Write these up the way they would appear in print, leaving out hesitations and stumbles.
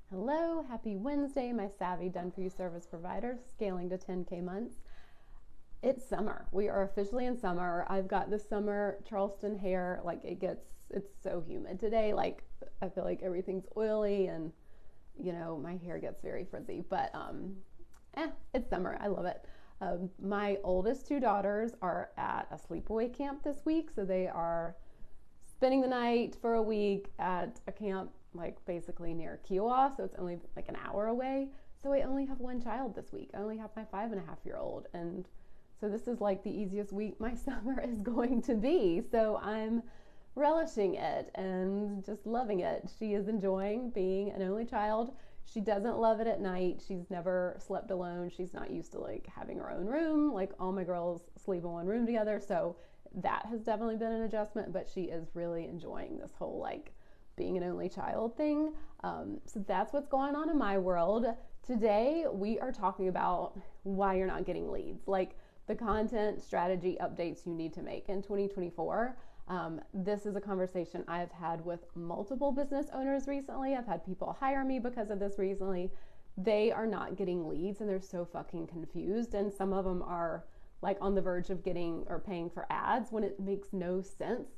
Hello, happy Wednesday, my savvy done for you service providers, scaling to 10K months. It's summer. We are officially in summer. I've got the summer Charleston hair. It's so humid today. I feel like everything's oily and, my hair gets very frizzy. It's summer. I love it. My oldest two daughters are at a sleepaway camp this week, so they are spending the night for a week at a camp basically near Kiowa, so it's only like an hour away. So I only have one child this week. I only have my 5.5-year-old, and so this is like the easiest week my summer is going to be. So I'm relishing it and just loving it. She is enjoying being an only child. She doesn't love it at night. She's never slept alone. She's not used to having her own room. All my girls sleep in one room together. So that has definitely been an adjustment, but she is really enjoying this whole being an only child thing. So that's what's going on in my world. Today, we are talking about why you're not getting leads, the content strategy updates you need to make in 2024. This is a conversation I've had with multiple business owners recently. I've had people hire me because of this recently. They are not getting leads and they're so fucking confused. And some of them are on the verge of getting or paying for ads when it makes no sense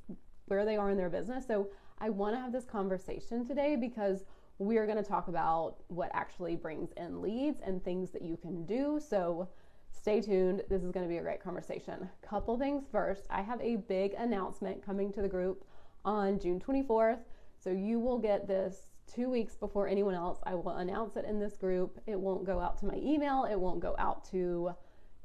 where they are in their business. So I want to have this conversation today because we're going to talk about what actually brings in leads and things that you can do. So stay tuned. This is going to be a great conversation. Couple things first. I have a big announcement coming to the group on June 24th. So you will get this 2 weeks before anyone else. I will announce it in this group. It won't go out to my email. It won't go out to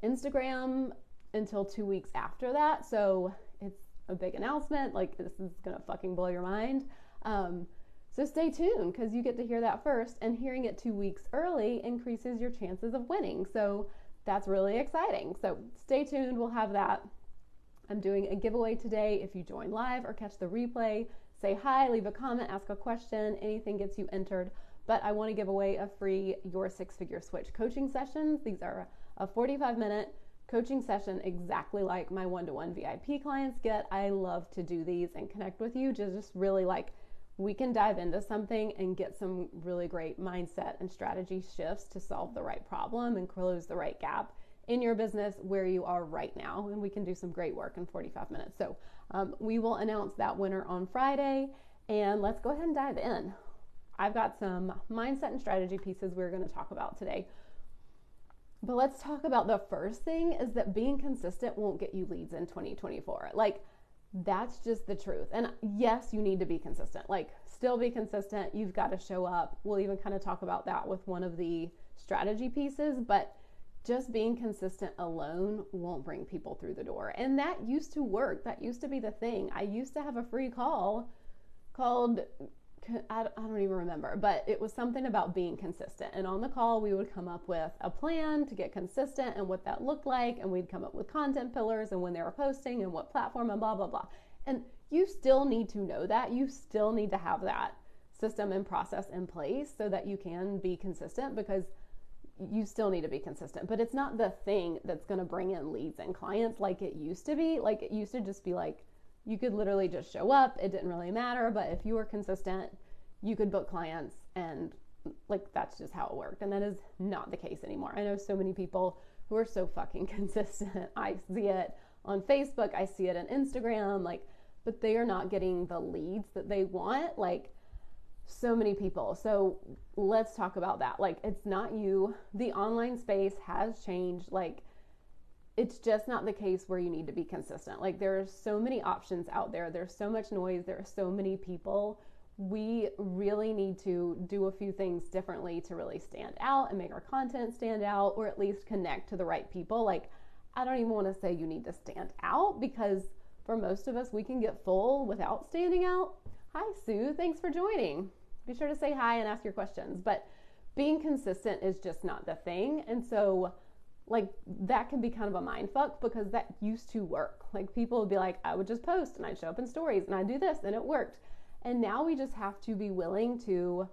Instagram until 2 weeks after that. So it's a big announcement. This is gonna fucking blow your mind. So stay tuned because you get to hear that first, and hearing it 2 weeks early increases your chances of winning. So that's really exciting. So stay tuned. We'll have that. I'm doing a giveaway today. If you join live or catch the replay, say hi, leave a comment, ask a question. Anything gets you entered. But I want to give away a free Your Six Figure Switch coaching sessions. These are a 45-minute coaching session exactly like my one-to-one VIP clients get. I love to do these and connect with you. Just really we can dive into something and get some really great mindset and strategy shifts to solve the right problem and close the right gap in your business where you are right now. And we can do some great work in 45 minutes. So we will announce that winner on Friday, and let's go ahead and dive in. I've got some mindset and strategy pieces we're going to talk about today. But let's talk about the first thing is that being consistent won't get you leads in 2024. That's just the truth. And yes, you need to be consistent. Still be consistent. You've got to show up. We'll even kind of talk about that with one of the strategy pieces, but just being consistent alone won't bring people through the door. And that used to work. That used to be the thing. I used to have a free call called, I don't even remember, but it was something about being consistent. And on the call, we would come up with a plan to get consistent and what that looked like. And we'd come up with content pillars and when they were posting and what platform and blah, blah, blah. And you still need to know that. You still need to have that system and process in place so that you can be consistent, because you still need to be consistent. But it's not the thing that's going to bring in leads and clients like it used to be. It used to just be you could literally just show up. It didn't really matter. But if you were consistent, you could book clients, and that's just how it worked. And that is not the case anymore. I know so many people who are so fucking consistent. I see it on Facebook. I see it on Instagram, but they are not getting the leads that they want. So many people. So let's talk about that. It's not you. The online space has changed. It's just not the case where you need to be consistent. There are so many options out there. There's so much noise. There are so many people. We really need to do a few things differently to really stand out and make our content stand out, or at least connect to the right people. I don't even want to say you need to stand out, because for most of us, we can get full without standing out. Hi, Sue. Thanks for joining. Be sure to say hi and ask your questions. But being consistent is just not the thing. And so that can be kind of a mind fuck, because that used to work. People would be I would just post and I'd show up in stories and I'd do this and it worked. And now we just have to be willing to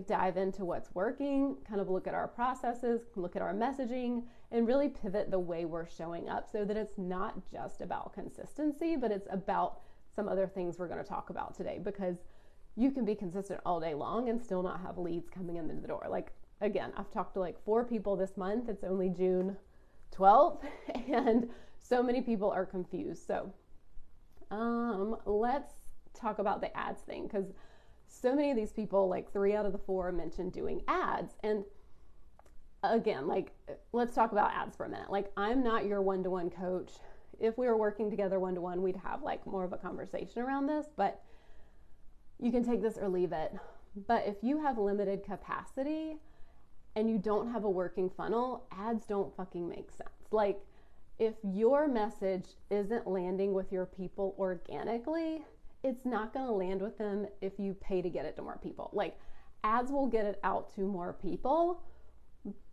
dive into what's working, kind of look at our processes, look at our messaging, and really pivot the way we're showing up so that it's not just about consistency, but it's about some other things we're going to talk about today. Because you can be consistent all day long and still not have leads coming in the door. Like, again, I've talked to like 4 people this month. It's only June 12th and so many people are confused. So let's talk about the ads thing, because so many of these people, like 3 out of the 4 mentioned doing ads. And again, like, let's talk about ads for a minute. Like, I'm not your one-to-one coach. If we were working together one-to-one, we'd have like more of a conversation around this, but you can take this or leave it. But if you have limited capacity and you don't have a working funnel, ads don't fucking make sense. Like, if your message isn't landing with your people organically, it's not going to land with them if you pay to get it to more people. Like, ads will get it out to more people,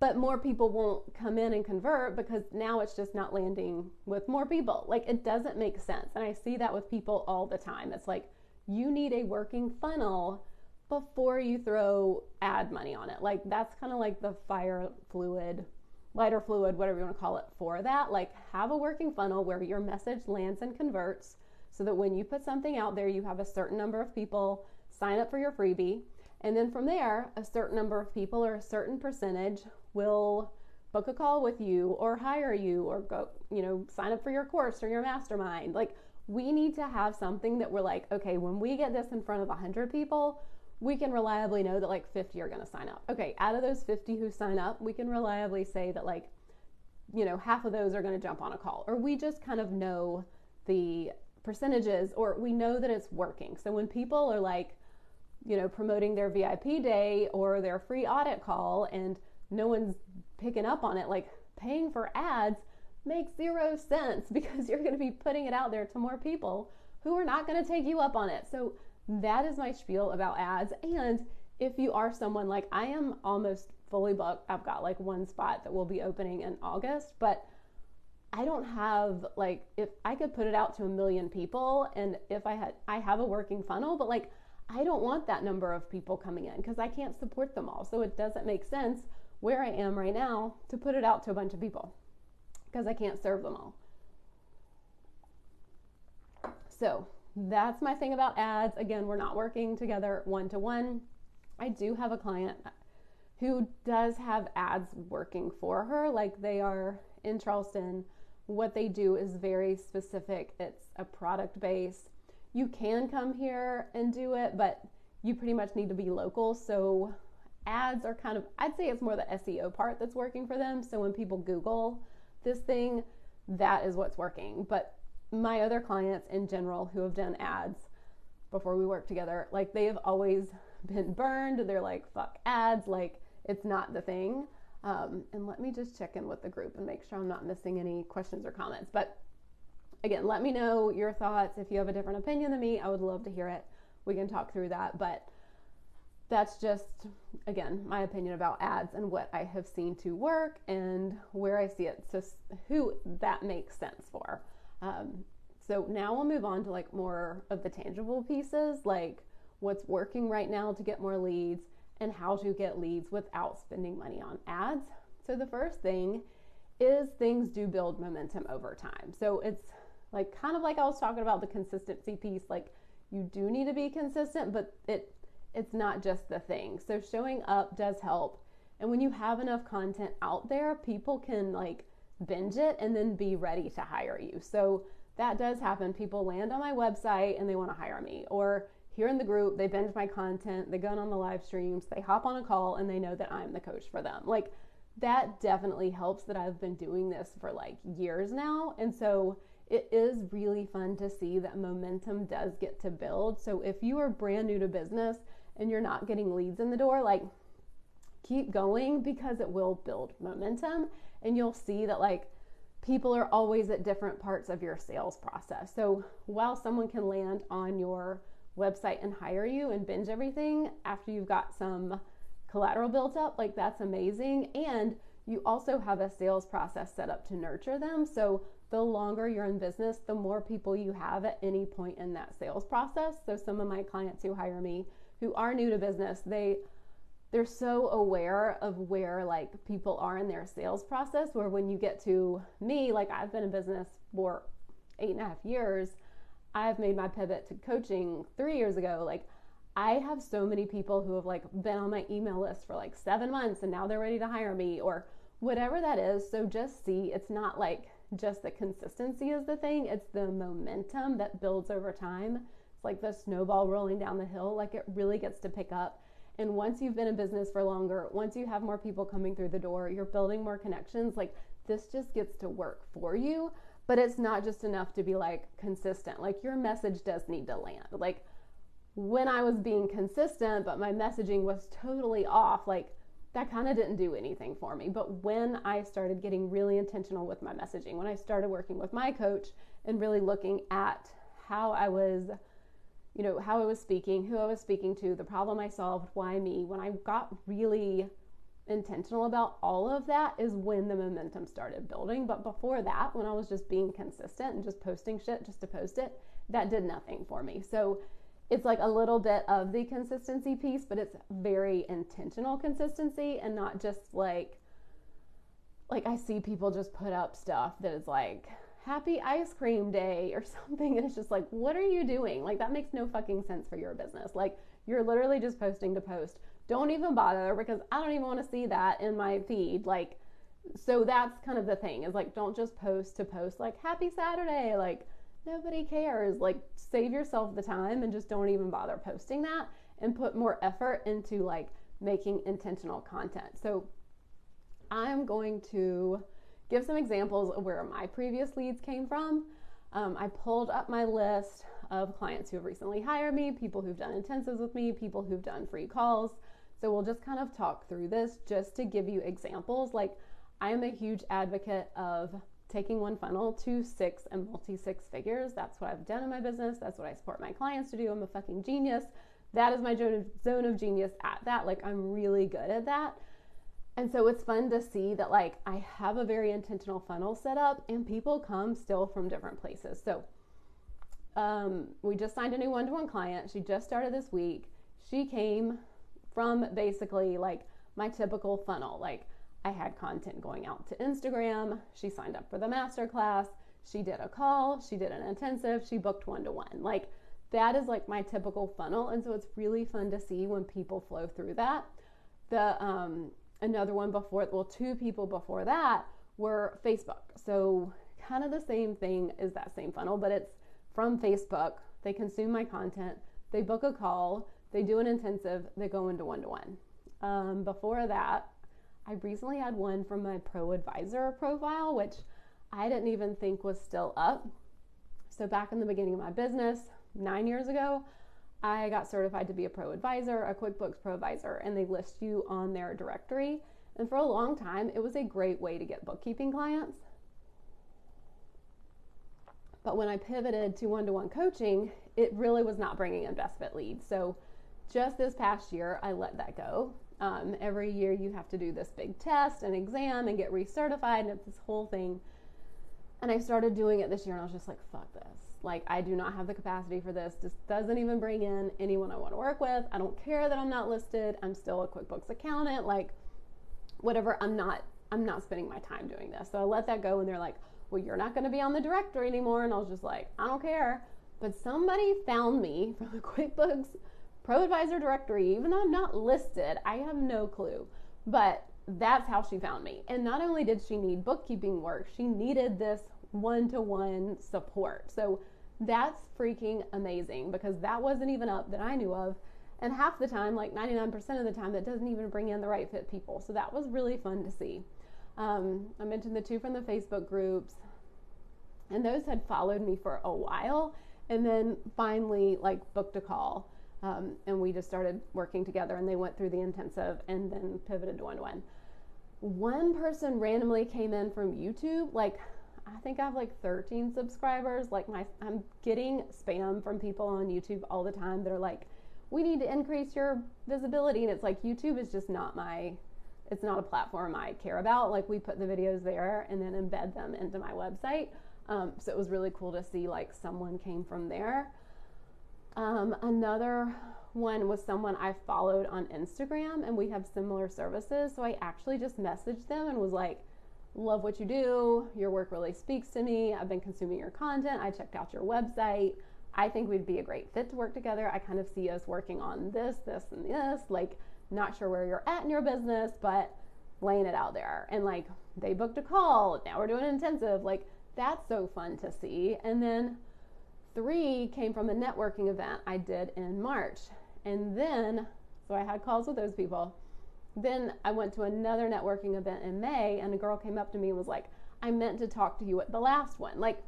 but more people won't come in and convert because now it's just not landing with more people. Like, it doesn't make sense. And I see that with people all the time. It's like, you need a working funnel before you throw ad money on it. Like, that's kind of like the lighter fluid, whatever you want to call it for that. Like, have a working funnel where your message lands and converts so that when you put something out there, you have a certain number of people sign up for your freebie. And then from there, a certain number of people or a certain percentage will book a call with you or hire you or go, sign up for your course or your mastermind. Like, we need to have something that we're like, okay, when we get this in front of 100 people, we can reliably know that like 50 are going to sign up. Okay, out of those 50 who sign up, we can reliably say that like, half of those are going to jump on a call, or we just kind of know the percentages, or we know that it's working. So when people are like, promoting their VIP day or their free audit call and no one's picking up on it, like, paying for ads makes 0 sense because you're going to be putting it out there to more people who are not going to take you up on it. So that is my spiel about ads. And if you are someone like, I am almost fully booked, I've got like 1 spot that will be opening in August, but I don't have, like, if I could put it out to 1 million people, and if I have a working funnel, but like, I don't want that number of people coming in because I can't support them all. So it doesn't make sense where I am right now to put it out to a bunch of people because I can't serve them all. So that's my thing about ads. Again, we're not working together one-to-one. I do have a client who does have ads working for her. Like, they are in Charleston. What they do is very specific. It's a product base. You can come here and do it, but you pretty much need to be local. So ads are kind of, I'd say it's more the SEO part that's working for them. So when people Google this thing, that is what's working. But my other clients in general who have done ads before we work together, like, they have always been burned. They're like, fuck ads. Like, it's not the thing. And let me just check in with the group and make sure I'm not missing any questions or comments. But again, let me know your thoughts. If you have a different opinion than me, I would love to hear it. We can talk through that. But that's just, again, my opinion about ads and what I have seen to work and where I see it, just who that makes sense for. So now we'll move on to like more of the tangible pieces, like what's working right now to get more leads and how to get leads without spending money on ads. So the first thing is things do build momentum over time. So it's like, kind of like I was talking about the consistency piece, like, you do need to be consistent, but it's not just the thing. So showing up does help. And when you have enough content out there, people can like binge it and then be ready to hire you. So that does happen. People land on my website and they want to hire me, or here in the group, they binge my content, they go on the live streams, they hop on a call, and they know that I'm the coach for them. Like, that definitely helps that I've been doing this for like years now. And so it is really fun to see that momentum does get to build. So if you are brand new to business and you're not getting leads in the door, like, keep going, because it will build momentum, and you'll see that like people are always at different parts of your sales process. So while someone can land on your website and hire you and binge everything after you've got some collateral built up, like, that's amazing. And you also have a sales process set up to nurture them. So the longer you're in business, the more people you have at any point in that sales process. So some of my clients who hire me who are new to business, they're so aware of where like people are in their sales process, where when you get to me, like, I've been in business for 8.5 years. I've made my pivot to coaching 3 years ago. Like, I have so many people who have like been on my email list for like 7 months and now they're ready to hire me or whatever that is. So just see, it's not like just the consistency is the thing, it's the momentum that builds over time. It's like the snowball rolling down the hill. Like it really gets to pick up. And once you've been in business for longer, once you have more people coming through the door, you're building more connections, like this just gets to work for you. But it's not just enough to be like consistent. Like your message does need to land. Like when I was being consistent, but my messaging was totally off, like that kind of didn't do anything for me. But when I started getting really intentional with my messaging, when I started working with my coach and really looking at how I was, how I was speaking, who I was speaking to, the problem I solved, why me, when I got really intentional about all of that is when the momentum started building. But before that, when I was just being consistent and just posting shit just to post it, that did nothing for me. So it's like a little bit of the consistency piece, but it's very intentional consistency and not just like I see people just put up stuff that is like happy ice cream day or something. And it's just like, what are you doing? Like that makes no fucking sense for your business. Like you're literally just posting to post. Don't even bother because I don't even want to see that in my feed. Like, so that's kind of the thing is like, don't just post to post like happy Saturday. Like, nobody cares. Like save yourself the time and just don't even bother posting that and put more effort into like making intentional content. So I'm going to give some examples of where my previous leads came from. I pulled up my list of clients who have recently hired me, people who've done intensives with me, people who've done free calls. So we'll just kind of talk through this just to give you examples. Like I am a huge advocate of taking one funnel to 6 and multi-6 figures. That's what I've done in my business. That's what I support my clients to do. I'm a fucking genius. That is my zone of genius at that. Like I'm really good at that. And so it's fun to see that like I have a very intentional funnel set up and people come still from different places. So we just signed a new one-to-one client. She just started this week. She came from basically like my typical funnel. Like I had content going out to Instagram. She signed up for the masterclass. She did a call. She did an intensive. She booked one-to-one. Like that is like my typical funnel. And so it's really fun to see when people flow through that. Another one before, well, 2 people before that were Facebook. So kind of the same thing as that same funnel, but it's from Facebook. They consume my content. They book a call. They do an intensive. They go into one-to-one. Before that, I recently had one from my Pro Advisor profile, which I didn't even think was still up. So back in the beginning of my business, 9 years ago, I got certified to be a Pro Advisor, a QuickBooks Pro Advisor, and they list you on their directory. And for a long time, it was a great way to get bookkeeping clients. But when I pivoted to one-to-one coaching, it really was not bringing investment leads. So just this past year, I let that go. Every year you have to do this big test and exam and get recertified, and it's this whole thing. And I started doing it this year and I was just like, fuck this. Like I do not have the capacity for this. This doesn't even bring in anyone I want to work with. I don't care that I'm not listed. I'm still a QuickBooks accountant. Like whatever, I'm not spending my time doing this. So I let that go and they're like, well, you're not going to be on the directory anymore. And I was just like, I don't care. But somebody found me from the QuickBooks Pro Advisor directory, even though I'm not listed. I have no clue, but that's how she found me. And not only did she need bookkeeping work, she needed this one-to-one support. So that's freaking amazing because that wasn't even up that I knew of. And half the time, like 99% of the time, that doesn't even bring in the right fit people. So that was really fun to see. I mentioned the 2 from the Facebook groups, and those had followed me for a while and then finally like booked a call. And we just started working together and they went through the intensive and then pivoted to one-to-one. One person randomly came in from YouTube. Like, I think I have like 13 subscribers. Like I'm getting spam from people on YouTube all the time that are like, we need to increase your visibility. And it's like, YouTube is just not it's not a platform I care about. Like we put the videos there and then embed them into my website. So it was really cool to see like someone came from there. Another one was someone I followed on Instagram and we have similar services. So I actually just messaged them and was like, love what you do. Your work really speaks to me. I've been consuming your content. I checked out your website. I think we'd be a great fit to work together. I kind of see us working on this, this, and this. Like, not sure where you're at in your business, but laying it out there. And like, they booked a call. Now we're doing an intensive. Like, that's so fun to see. And then 3 came from a networking event I did in March. And then, so I had calls with those people. Then I went to another networking event in May, and a girl came up to me and was like, I meant to talk to you at the last one. Like,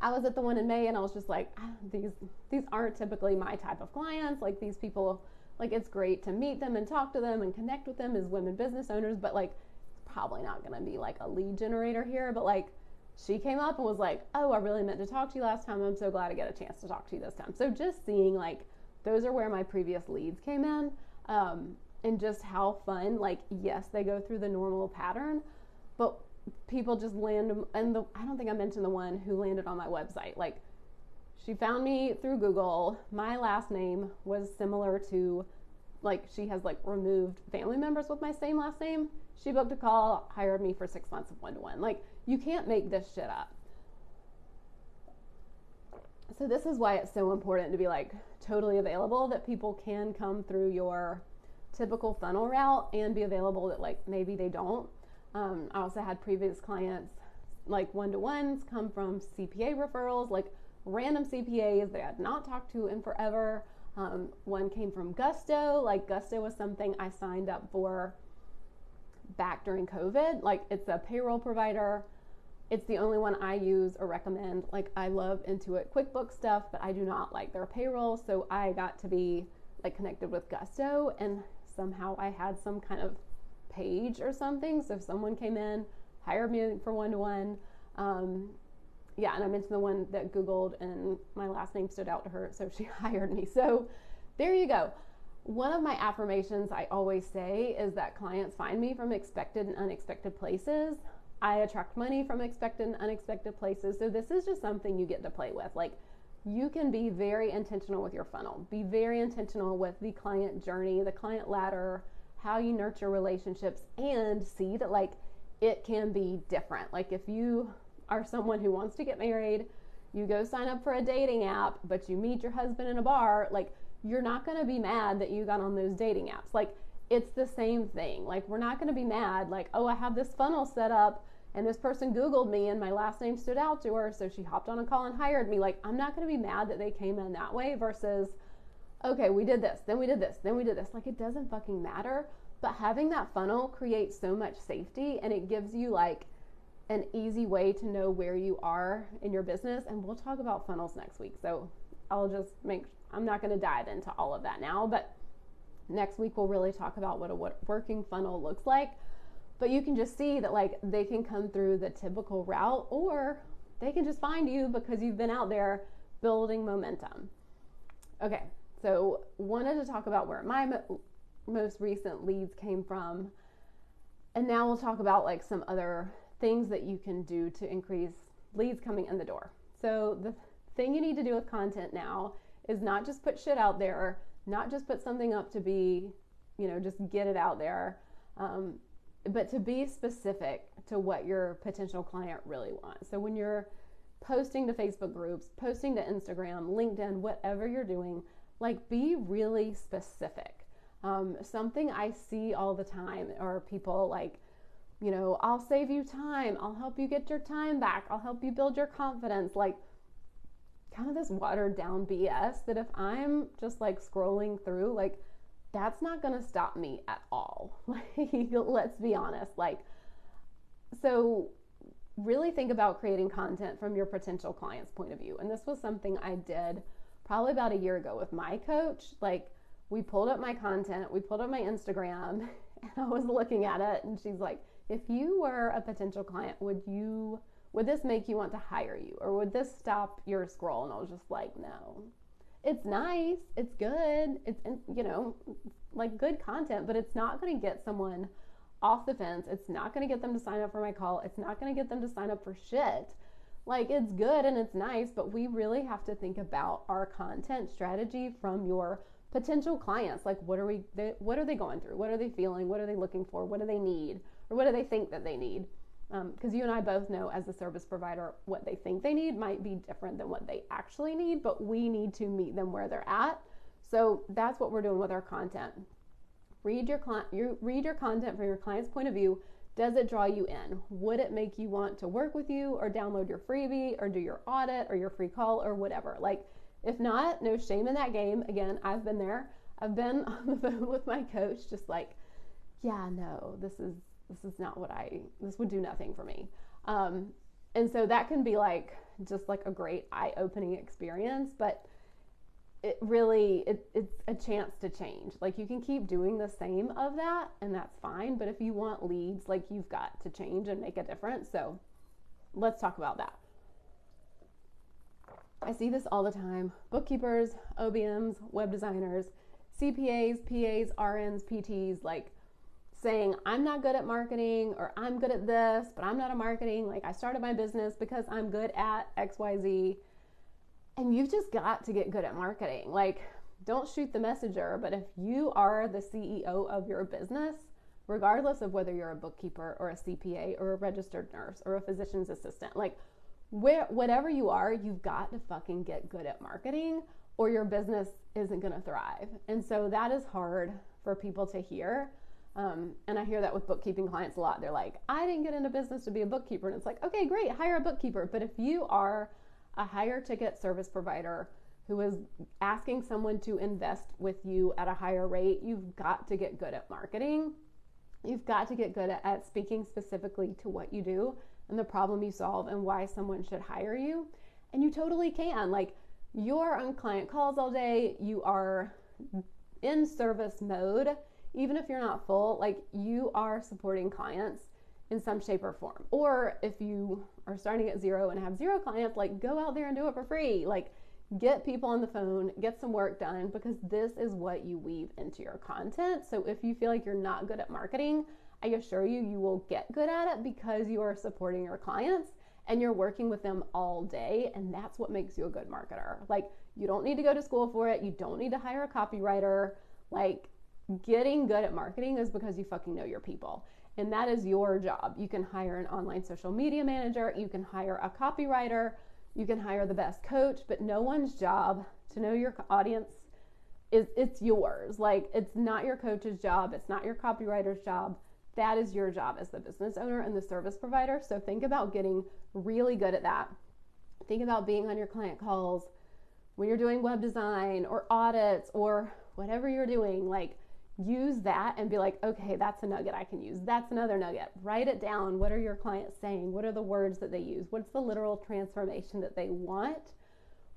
I was at the one in May and I was just like, these aren't typically my type of clients. Like, these people, like, it's great to meet them and talk to them and connect with them as women business owners, but like, it's probably not going to be like a lead generator here. But like, she came up and was like, oh, I really meant to talk to you last time. I'm so glad I get a chance to talk to you this time. So just seeing, like, those are where my previous leads came in, and just how fun, like, yes, they go through the normal pattern, but people just land. And I don't think I mentioned the one who landed on my website. Like, she found me through Google. My last name was similar to, like, she has like removed family members with my same last name. She booked a call, hired me for 6 months of one-to-one. Like, you can't make this shit up. So this is why it's so important to be like totally available, that people can come through your typical funnel route and be available that like maybe they don't. I also had previous clients, like one-to-ones, come from CPA referrals, like random CPAs they had not talked to in forever. One came from Gusto. Like, Gusto was something I signed up for back during COVID. Like, it's a payroll provider. It's the only one I use or recommend. Like, I love Intuit QuickBooks stuff, but I do not like their payroll. So I got to be like connected with Gusto, and somehow I had some kind of page or something. So if someone came in, hired me for one-to-one. Yeah, and I mentioned the one that Googled and my last name stood out to her, so she hired me. So there you go. One of my affirmations I always say is that clients find me from expected and unexpected places. I attract money from expected and unexpected places. So this is just something you get to play with. Like, you can be very intentional with your funnel. Be very intentional with the client journey, the client ladder, how you nurture relationships, and see that like it can be different. Like, if you are someone who wants to get married, you go sign up for a dating app, but you meet your husband in a bar, like, you're not going to be mad that you got on those dating apps. Like, it's the same thing. Like, we're not going to be mad like, oh, I have this funnel set up and this person Googled me and my last name stood out to her, so she hopped on a call and hired me. Like, I'm not going to be mad that they came in that way versus, okay, we did this, then we did this, then we did this. Like, it doesn't fucking matter. But having that funnel creates so much safety, and it gives you like an easy way to know where you are in your business. And we'll talk about funnels next week. So I'm not going to dive into all of that now, but next week we'll really talk about what a working funnel looks like. But you can just see that like they can come through the typical route, or they can just find you because you've been out there building momentum. Okay, so wanted to talk about where my most recent leads came from. And now we'll talk about like some other things that you can do to increase leads coming in the door. So the thing you need to do with content now is not just put shit out there, not just put something up to be, just get it out there, but to be specific to what your potential client really wants. So when you're posting to Facebook groups, posting to Instagram, LinkedIn, whatever you're doing, like, be really specific. Something I see all the time are people like, I'll save you time. I'll help you get your time back. I'll help you build your confidence. Like, kind of this watered down BS that if I'm just like scrolling through, like, that's not going to stop me at all. Like, let's be honest. Like, so really think about creating content from your potential client's point of view. And this was something I did probably about a year ago with my coach. Like, we pulled up my content, we pulled up my Instagram, and I was looking at it, and she's like, if you were a potential client, would this make you want to hire you? Or would this stop your scroll? And I was just like, no. It's nice, it's good, it's, like, good content, but it's not going to get someone off the fence. It's not going to get them to sign up for my call. It's not going to get them to sign up for shit. Like, it's good and it's nice, but we really have to think about our content strategy from your potential clients. Like, what are they going through? What are they feeling? What are they looking for? What do they need? Or what do they think that they need? because you and I both know as a service provider, what they think they need might be different than what they actually need, but we need to meet them where they're at. So that's what we're doing with our content. Read your content from your client's point of view. Does it draw you in? Would it make you want to work with you or download your freebie or do your audit or your free call or whatever? Like, if not, no shame in that game. Again, I've been there. I've been on the phone with my coach, just like, yeah, no, this is not what this would do nothing for me. And so that can be like, just like a great eye-opening experience, but it really, it's a chance to change. Like, you can keep doing the same of that and that's fine. But if you want leads, like, you've got to change and make a difference. So let's talk about that. I see this all the time. Bookkeepers, OBMs, web designers, CPAs, PAs, RNs, PTs, like, saying, I'm not good at marketing, or I'm good at this, but I'm not a marketing. Like, I started my business because I'm good at XYZ. And you've just got to get good at marketing. Like, don't shoot the messenger, but if you are the CEO of your business, regardless of whether you're a bookkeeper or a CPA or a registered nurse or a physician's assistant, like, whatever you are, you've got to fucking get good at marketing or your business isn't going to thrive. And so that is hard for people to hear. And I hear that with bookkeeping clients a lot. They're like, I didn't get into business to be a bookkeeper. And it's like, okay, great, hire a bookkeeper. But if you are a higher ticket service provider who is asking someone to invest with you at a higher rate, you've got to get good at marketing. You've got to get good at speaking specifically to what you do and the problem you solve and why someone should hire you. And you totally can. Like, you're on client calls all day. You are in service mode. Even if you're not full, like, you are supporting clients in some shape or form. Or if you are starting at zero and have zero clients, like, go out there and do it for free. Like, get people on the phone, get some work done, because this is what you weave into your content. So if you feel like you're not good at marketing, I assure you, you will get good at it because you are supporting your clients and you're working with them all day. And that's what makes you a good marketer. Like, you don't need to go to school for it. You don't need to hire a copywriter. Like, getting good at marketing is because you fucking know your people. And that is your job. You can hire an online social media manager. You can hire a copywriter. You can hire the best coach, but no one's job to know your audience it's yours. Like, it's not your coach's job. It's not your copywriter's job. That is your job as the business owner and the service provider. So think about getting really good at that. Think about being on your client calls when you're doing web design or audits or whatever you're doing. Like, use that and be like, okay, that's a nugget I can use. That's another nugget. Write it down. What are your clients saying? What are the words that they use? What's the literal transformation that they want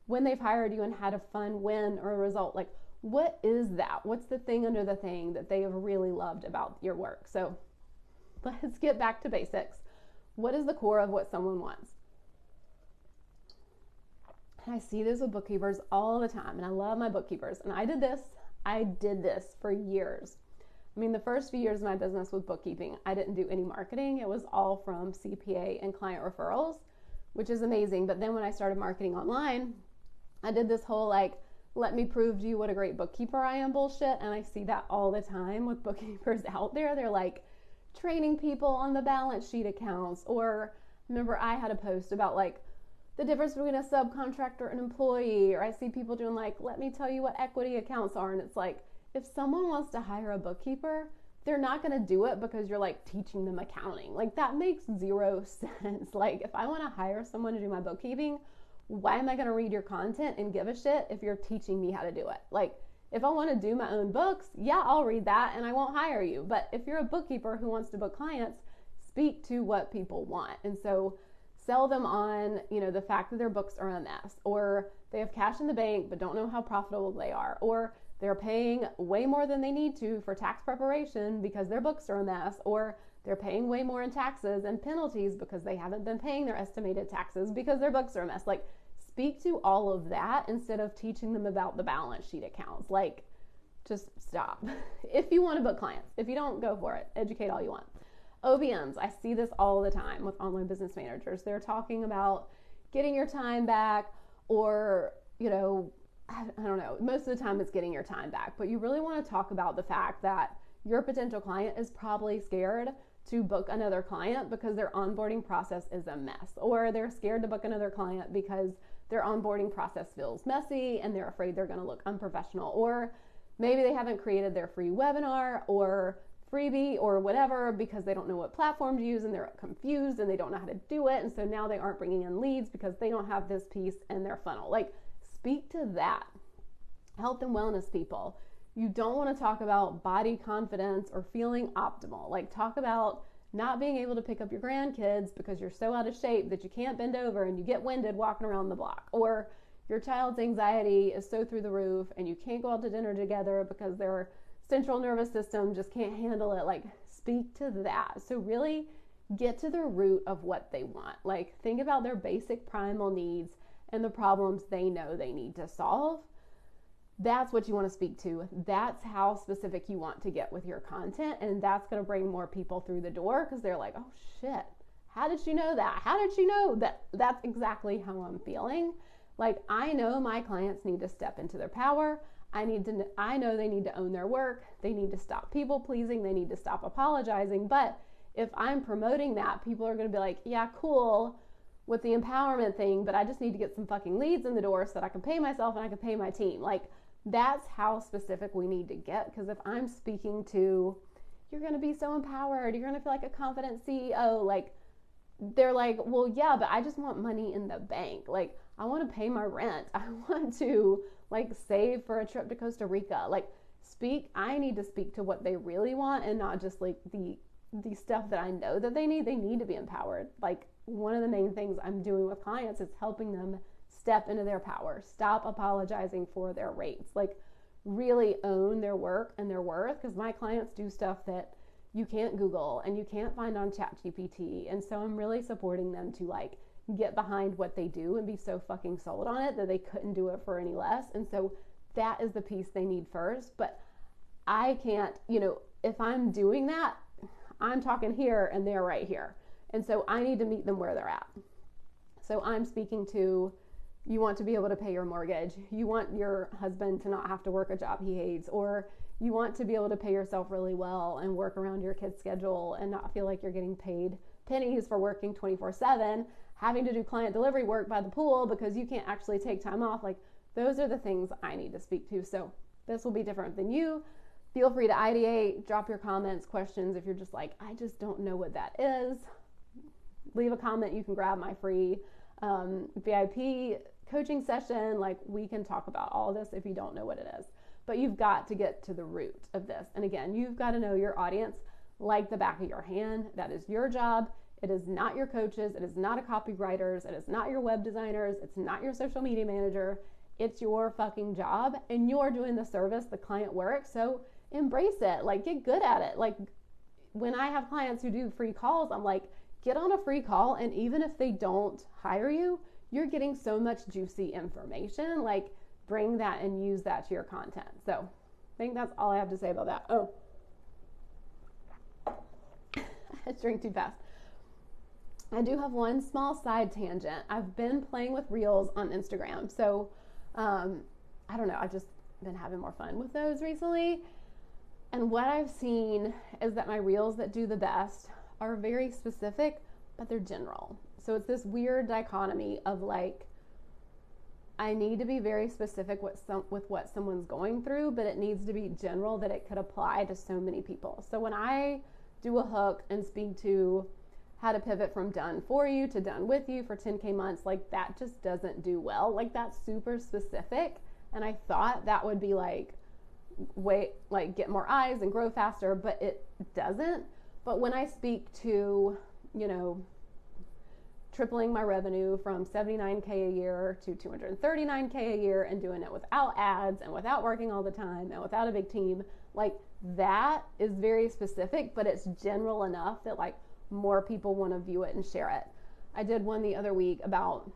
when they've hired you and had a fun win or a result? Like, what is that? What's the thing under the thing that they have really loved about your work? So let's get back to basics. What is the core of what someone wants? And I see this with bookkeepers all the time, and I love my bookkeepers. And I did this for years. I mean, the first few years of my business with bookkeeping, I didn't do any marketing. It was all from CPA and client referrals, which is amazing. But then when I started marketing online, I did this whole, like, let me prove to you what a great bookkeeper I am bullshit. And I see that all the time with bookkeepers out there. They're like training people on the balance sheet accounts. Or remember, I had a post about, like, the difference between a subcontractor and employee. Or I see people doing, like, let me tell you what equity accounts are. And it's like, if someone wants to hire a bookkeeper, they're not going to do it because you're, like, teaching them accounting. Like, that makes zero sense. Like, if I want to hire someone to do my bookkeeping, why am I going to read your content and give a shit if you're teaching me how to do it? Like, if I want to do my own books, yeah, I'll read that and I won't hire you. But if you're a bookkeeper who wants to book clients, speak to what people want. And so sell them on, the fact that their books are a mess, or they have cash in the bank but don't know how profitable they are, or they're paying way more than they need to for tax preparation because their books are a mess, or they're paying way more in taxes and penalties because they haven't been paying their estimated taxes because their books are a mess. Like, speak to all of that instead of teaching them about the balance sheet accounts. Like, just stop. If you want to book clients, if you don't, go for it. Educate all you want. OBMs, I see this all the time with online business managers. They're talking about getting your time back, or, I don't know, most of the time it's getting your time back, but you really want to talk about the fact that your potential client is probably scared to book another client because their onboarding process is a mess, or they're scared to book another client because their onboarding process feels messy and they're afraid they're going to look unprofessional, or maybe they haven't created their free webinar or freebie or whatever because they don't know what platform to use and they're confused and they don't know how to do it, and so now they aren't bringing in leads because they don't have this piece in their funnel. Like, speak to that. Health and wellness people, you don't want to talk about body confidence or feeling optimal. Like, talk about not being able to pick up your grandkids because you're so out of shape that you can't bend over and you get winded walking around the block, or your child's anxiety is so through the roof and you can't go out to dinner together because their central nervous system just can't handle it. Like, speak to that. So really get to the root of what they want. Like, think about their basic primal needs and the problems they know they need to solve. That's what you want to speak to. That's how specific you want to get with your content. And that's going to bring more people through the door because they're like, oh shit, how did you know that? How did you know that? That's exactly how I'm feeling. Like, I know my clients need to step into their power. I know they need to own their work. They need to stop people pleasing. They need to stop apologizing. But if I'm promoting that, people are going to be like, yeah, cool with the empowerment thing, but I just need to get some fucking leads in the door so that I can pay myself and I can pay my team. Like, that's how specific we need to get. Because if I'm speaking to, you're going to be so empowered, you're going to feel like a confident CEO, like, they're like, well, yeah, but I just want money in the bank. Like, I want to pay my rent. I want to like save for a trip to Costa Rica. Like, I need to speak to what they really want and not just like the stuff that I know that they need. They need to be empowered. Like, one of the main things I'm doing with clients is helping them step into their power, stop apologizing for their rates, like really own their work and their worth. Because my clients do stuff that you can't Google and you can't find on ChatGPT. And so I'm really supporting them to like get behind what they do and be so fucking sold on it that they couldn't do it for any less. And so that is the piece they need first. But I can't, if I'm doing that, I'm talking here and they're right here. And so I need to meet them where they're at. So I'm speaking to, you want to be able to pay your mortgage. You want your husband to not have to work a job he hates, or you want to be able to pay yourself really well and work around your kid's schedule and not feel like you're getting paid pennies for working 24/7, having to do client delivery work by the pool because you can't actually take time off. Like, those are the things I need to speak to. So this will be different than you. Feel free to ideate, drop your comments, questions. If you're just like, I just don't know what that is, leave a comment. You can grab my free VIP coaching session. Like, we can talk about all this if you don't know what it is. But you've got to get to the root of this. And again, you've got to know your audience like the back of your hand. That is your job. It is not your coaches. It is not a copywriters. It is not your web designers. It's not your social media manager. It's your fucking job, and you're doing the service the client works. So embrace it. Like, get good at it. Like, when I have clients who do free calls, I'm like, get on a free call. And even if they don't hire you, you're getting so much juicy information. Like, bring that and use that to your content. So I think that's all I have to say about that. Oh, I drink too fast. I do have one small side tangent. I've been playing with Reels on Instagram. So I don't know. I've just been having more fun with those recently. And what I've seen is that my Reels that do the best are very specific, but they're general. So it's this weird dichotomy of like, I need to be very specific with what someone's going through, but it needs to be general that it could apply to so many people. So when I do a hook and speak to how to pivot from done for you to done with you for 10K months, like, that just doesn't do well. Like, that's super specific. And I thought that would be like, get more eyes and grow faster, but it doesn't. But when I speak to, tripling my revenue from $79K a year to $239K a year and doing it without ads and without working all the time and without a big team, like, that is very specific, but it's general enough that like more people want to view it and share it. I did one the other week about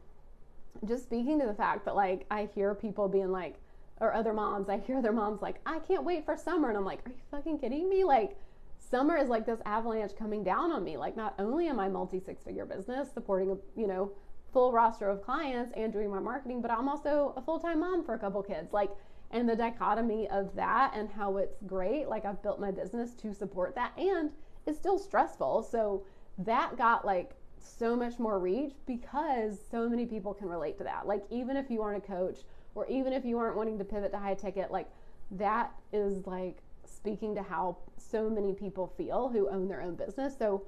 just speaking to the fact that like, I hear people being like, or other moms, I hear their moms like, I can't wait for summer. And I'm like, are you fucking kidding me? Like, summer is like this avalanche coming down on me. Like, not only am I multi-six-figure business supporting a full roster of clients and doing my marketing, but I'm also a full-time mom for a couple kids. Like, and the dichotomy of that and how it's great. Like, I've built my business to support that, and it's still stressful. So that got like so much more reach because so many people can relate to that. Like even if you aren't a coach, or even if you aren't wanting to pivot to high ticket, like that is like speaking to how so many people feel who own their own business. So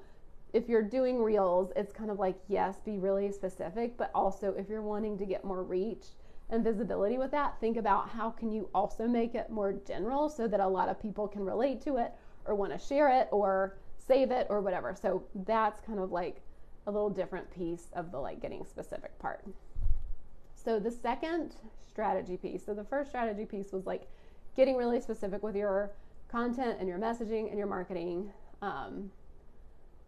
if you're doing reels, it's kind of like, yes, be really specific, but also if you're wanting to get more reach and visibility with that, think about how can you also make it more general so that a lot of people can relate to it or want to share it or save it or whatever. So that's kind of like a little different piece of the like getting specific part. So the second strategy piece, so the first strategy piece was like getting really specific with your content and your messaging and your marketing.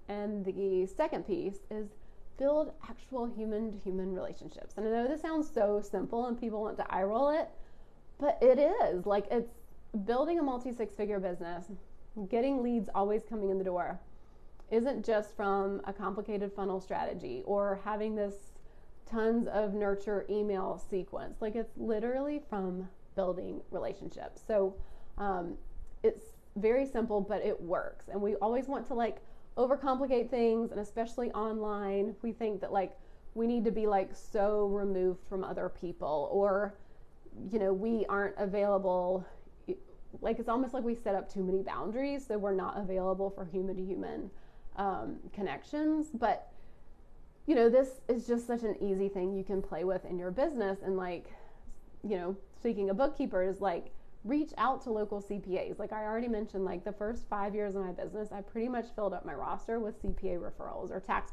And the second piece is build actual human-to-human relationships. And I know this sounds so simple and people want to eye roll it, but it is. Like, it's building a multi-six-figure business, getting leads always coming in the door isn't just from a complicated funnel strategy or having this tons of nurture email sequence. Like, it's literally from building relationships. So it's very simple, but it works. And we always want to like overcomplicate things, and especially online, we think that like we need to be like so removed from other people, or you know, we aren't available. Like, it's almost like we set up too many boundaries, so we're not available for human to human connections. But you know, this is just such an easy thing you can play with in your business. And like, you know, speaking of bookkeepers, like reach out to local CPAs. Like I already mentioned, like the first 5 years of my business, I pretty much filled up my roster with CPA referrals or tax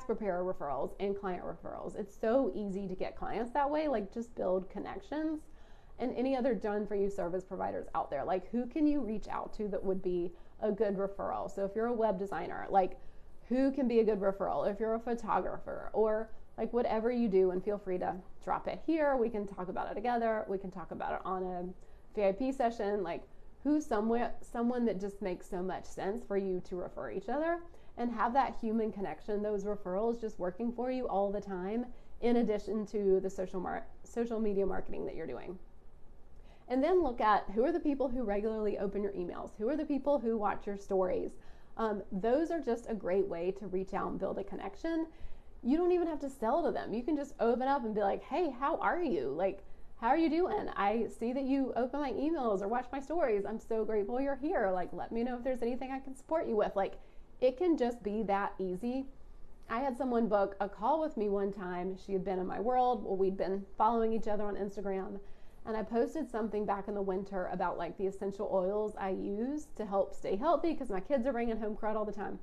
preparer referrals and client referrals. It's so easy to get clients that way. Like, just build connections. And any other done for you service providers out there, like who can you reach out to that would be a good referral? So if you're a web designer, like who can be a good referral? If you're a photographer or like whatever you do, and feel free to drop it here. We can talk about it together. We can talk about it on a VIP session. Like, who's someone that just makes so much sense for you to refer each other and have that human connection, those referrals just working for you all the time, in addition to the social media marketing that you're doing. And then look at who are the people who regularly open your emails, who are the people who watch your stories. Those are just a great way to reach out and build a connection. You don't even have to sell to them. You can just open up and be like, hey, how are you? Like, how are you doing? I see that you open my emails or watch my stories. I'm so grateful you're here. Like, let me know if there's anything I can support you with. Like, it can just be that easy. I had someone book a call with me one time. She had been in my world. Well, we'd been following each other on Instagram. And I posted something back in the winter about like the essential oils I use to help stay healthy because my kids are bringing home crud all the time.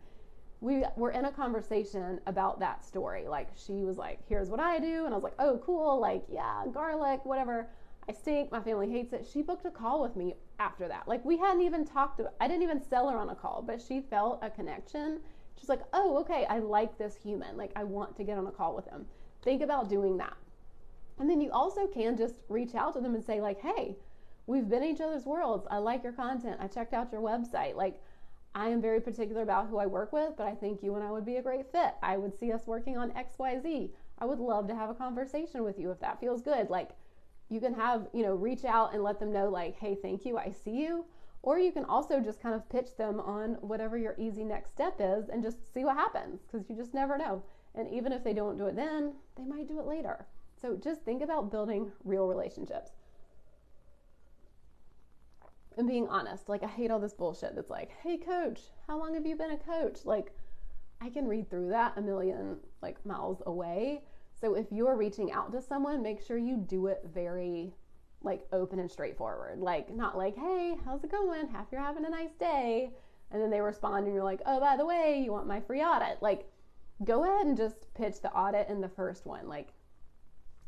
We were in a conversation about that story. Like, she was like, here's what I do. And I was like, oh, cool. Like, yeah, garlic, whatever. I stink. My family hates it. She booked a call with me after that. Like, we hadn't even talked. I didn't even sell her on a call, but she felt a connection. She's like, oh, okay, I like this human. Like, I want to get on a call with them. Think about doing that. And then you also can just reach out to them and say like, hey, we've been in each other's worlds. I like your content. I checked out your website. Like, I am very particular about who I work with, but I think you and I would be a great fit. I would see us working on XYZ. I would love to have a conversation with you if that feels good. Like, you can have, you know, reach out and let them know like, hey, thank you, I see you. Or you can also just kind of pitch them on whatever your easy next step is and just see what happens, because you just never know. And even if they don't do it then, they might do it later. So just think about building real relationships. And being honest. Like, I hate all this bullshit that's like, hey coach, how long have you been a coach? Like, I can read through that a million like miles away. So if you're reaching out to someone, make sure you do it very like open and straightforward. Like, not like, hey, how's it going? Hope you're having a nice day. And then they respond and you're like, oh, by the way, you want my free audit? Like, go ahead and just pitch the audit in the first one. Like,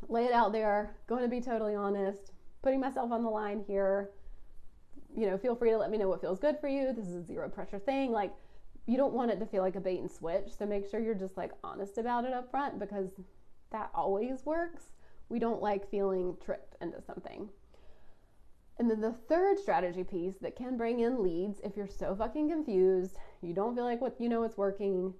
lay it out there. Going to be totally honest. Putting myself on the line here. You know, feel free to let me know what feels good for you. This is a zero pressure thing. Like, you don't want it to feel like a bait and switch. So make sure you're just like honest about it up front, because that always works. We don't like feeling tricked into something. And then the third strategy piece that can bring in leads, if you're so fucking confused, you don't feel like what you know it's working,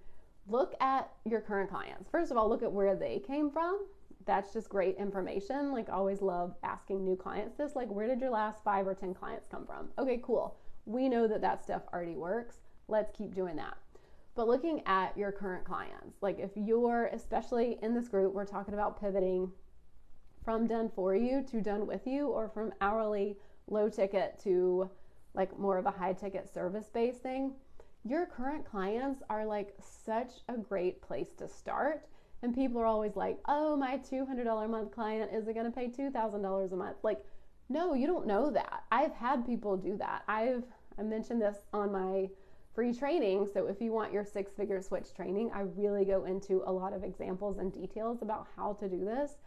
look at your current clients. First of all, look at where they came from. That's just great information. Like, I always love asking new clients this, like, where did your last 5 or 10 clients come from? Okay, cool. We know that that stuff already works. let's keep doing that. But looking at your current clients, like if you're, especially in this group, we're talking about pivoting from done for you to done with you, or from hourly low ticket to like more of a high ticket service based thing. Your current clients are like such a great place to start. And people are always like, oh, my $200 a month client isn't going to pay $2,000 a month. Like, no, you don't know that. I've had people do that. I mentioned this on my free training. So if you want your 6-figure switch training, I really go into a lot of examples and details about how to do this.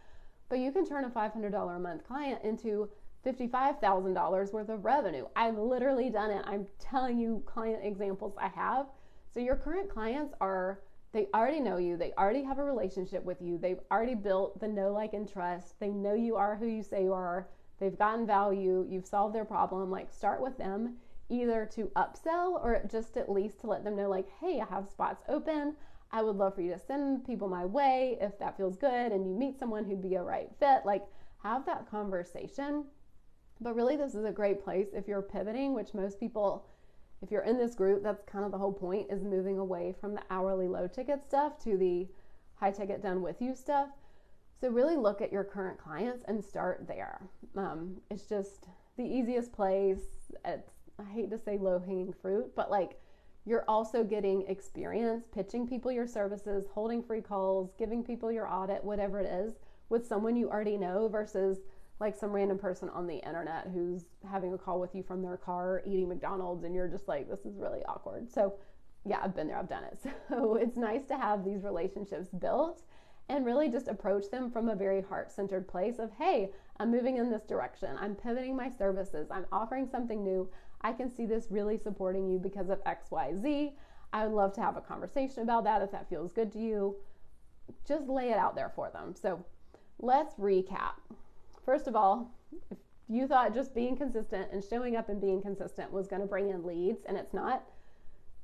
But you can turn a $500 a month client into $55,000 worth of revenue. I've literally done it. I'm telling you client examples I have. So your current clients they already know you. They already have a relationship with you. They've already built the know, like, and trust. They know you are who you say you are. They've gotten value. You've solved their problem. Like, start with them either to upsell or just at least to let them know, like, hey, I have spots open. I would love for you to send people my way if that feels good and you meet someone who'd be a right fit. Like, have that conversation. But really, this is a great place if you're pivoting, which most people, if you're in this group, that's kind of the whole point, is moving away from the hourly low ticket stuff to the high ticket done with you stuff. So really look at your current clients and start there. It's just the easiest place. I hate to say low hanging fruit, but like, you're also getting experience pitching people your services, holding free calls, giving people your audit, whatever it is, with someone you already know versus like some random person on the internet who's having a call with you from their car eating McDonald's and you're just like, this is really awkward. So yeah, I've been there, I've done it. So it's nice to have these relationships built and really just approach them from a very heart-centered place of, hey, I'm moving in this direction. I'm pivoting my services. I'm offering something new. I can see this really supporting you because of X, Y, Z. I would love to have a conversation about that if that feels good to you. Just lay it out there for them. So let's recap. First of all, if you thought just being consistent and showing up and being consistent was going to bring in leads, and it's not,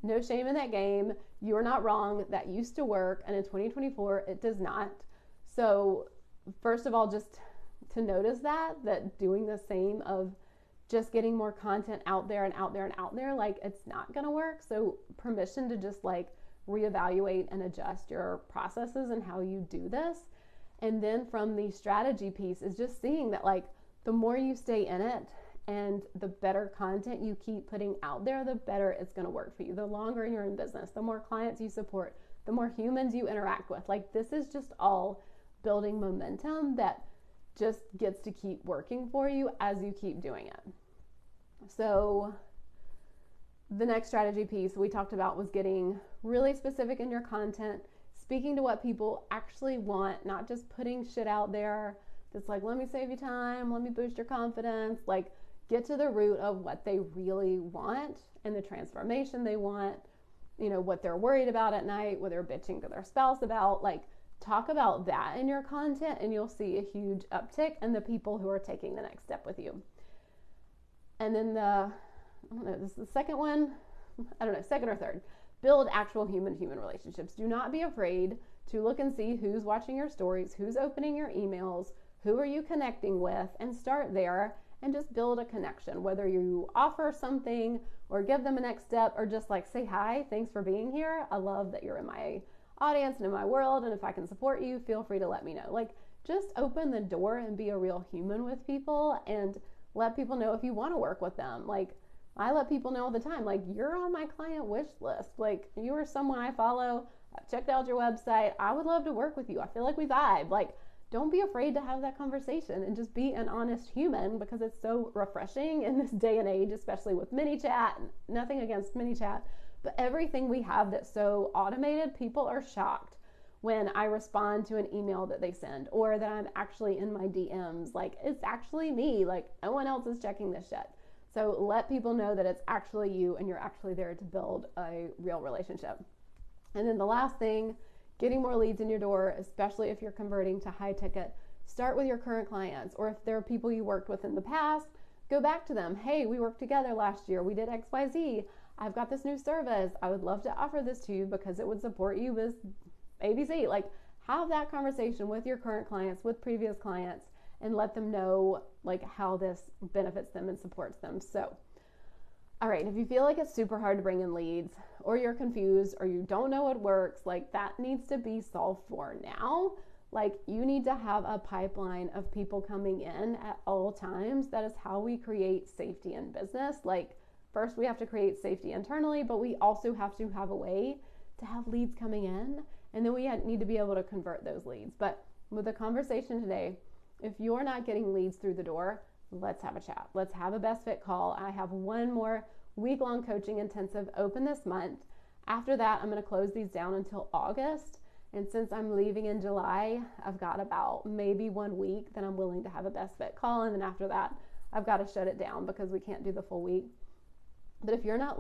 no shame in that game. You're not wrong. That used to work, and in 2024, it does not. So first of all, just to notice that doing the same of just getting more content out there and out there and out there, like, it's not going to work. So permission to just like reevaluate and adjust your processes and how you do this. And then from the strategy piece is just seeing that, like, the more you stay in it and the better content you keep putting out there, the better it's going to work for you. The longer you're in business, the more clients you support, the more humans you interact with. Like, this is just all building momentum that just gets to keep working for you as you keep doing it. So the next strategy piece we talked about was getting really specific in your content, speaking to what people actually want, not just putting shit out there that's like, let me save you time, let me boost your confidence. Like, get to the root of what they really want and the transformation they want, you know, what they're worried about at night, what they're bitching to their spouse about. Like, talk about that in your content and you'll see a huge uptick in the people who are taking the next step with you. And then this is the second one, second or third. Build actual human-human relationships. Do not be afraid to look and see who's watching your stories, who's opening your emails, who are you connecting with, and start there and just build a connection. Whether you offer something or give them a next step or just like say hi, thanks for being here. I love that you're in my audience and in my world, and if I can support you, feel free to let me know. Like, just open the door and be a real human with people and let people know if you want to work with them. Like, I let people know all the time, like, you're on my client wish list. Like, you are someone I follow. I've checked out your website. I would love to work with you. I feel like we vibe. Like, don't be afraid to have that conversation and just be an honest human, because it's so refreshing in this day and age, especially with ManyChat. Nothing against ManyChat, but everything we have that's so automated, people are shocked when I respond to an email that they send or that I'm actually in my DMs. Like, it's actually me. Like, no one else is checking this shit. So let people know that it's actually you and you're actually there to build a real relationship. And then the last thing, getting more leads in your door, especially if you're converting to high ticket, start with your current clients, or if there are people you worked with in the past, go back to them. Hey, we worked together last year. We did XYZ. I've got this new service. I would love to offer this to you because it would support you with ABC. Like, have that conversation with your current clients, with previous clients, and let them know like how this benefits them and supports them. So All right, if you feel like it's super hard to bring in leads, or you're confused, or you don't know what works, like that needs to be solved for now. Like you need to have a pipeline of people coming in at all times. That is how we create safety in business. Like first we have to create safety internally, but we also have to have a way to have leads coming in. And then we need to be able to convert those leads. But with the conversation today, if you're not getting leads through the door, let's have a chat. Let's have a best fit call. I have one more week-long coaching intensive open this month. After that, I'm going to close these down until August. And since I'm leaving in July, I've got about maybe 1 week that I'm willing to have a best fit call. And then after that, I've got to shut it down because we can't do the full week. But if you're not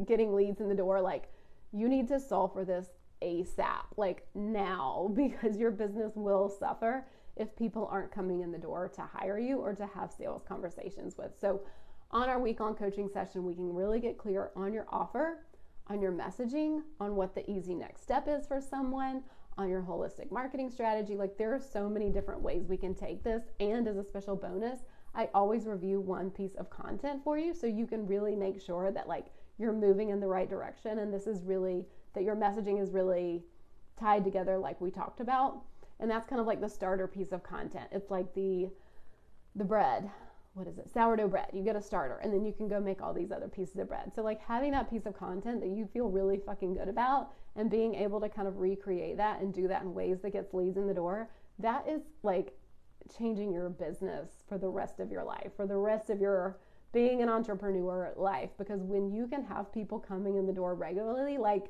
getting leads in the door, like you need to solve for this ASAP, like now, because your business will suffer if people aren't coming in the door to hire you or to have sales conversations with. So on our week-long coaching session, we can really get clear on your offer, on your messaging, on what the easy next step is for someone, on your holistic marketing strategy. Like there are so many different ways we can take this. And as a special bonus, I always review one piece of content for you so you can really make sure that like you're moving in the right direction. And this is really, that your messaging is really tied together like we talked about. And that's kind of like the starter piece of content. It's like the bread. What is it? Sourdough bread. You get a starter and then you can go make all these other pieces of bread. So like having that piece of content that you feel really fucking good about and being able to kind of recreate that and do that in ways that gets leads in the door, that is like changing your business for the rest of your life, for the rest of your being an entrepreneur life. Because when you can have people coming in the door regularly, like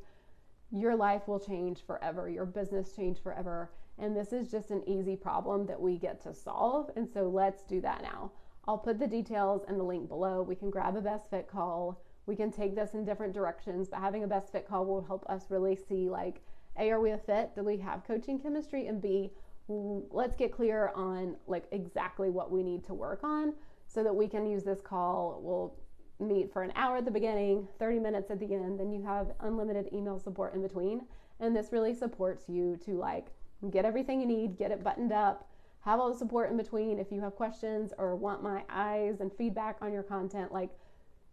your life will change forever, your business change forever. And this is just an easy problem that we get to solve. And so let's do that now. I'll put the details and the link below. We can grab a best fit call. We can take this in different directions, but having a best fit call will help us really see like, A, are we a fit? Do we have coaching chemistry? And B, let's get clear on like exactly what we need to work on so that we can use this call. We'll meet for an hour at the beginning, 30 minutes at the end, then you have unlimited email support in between. And this really supports you to like get everything you need, get it buttoned up, have all the support in between. If you have questions or want my eyes and feedback on your content, like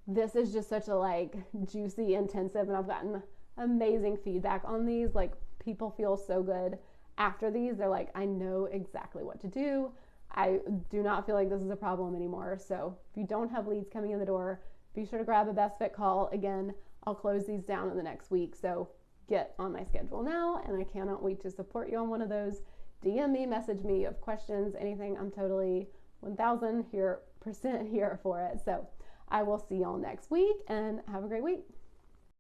this is just such a like juicy intensive, and I've gotten amazing feedback on these. Like people feel so good after these. They're like, I know exactly what to do. I do not feel like this is a problem anymore. So if you don't have leads coming in the door, be sure to grab a best fit call. Again, I'll close these down in the next week. So get on my schedule now, and I cannot wait to support you on one of those. DM me, message me, you have questions, anything. I'm totally 1000% here for it. So I will see y'all next week, and have a great week.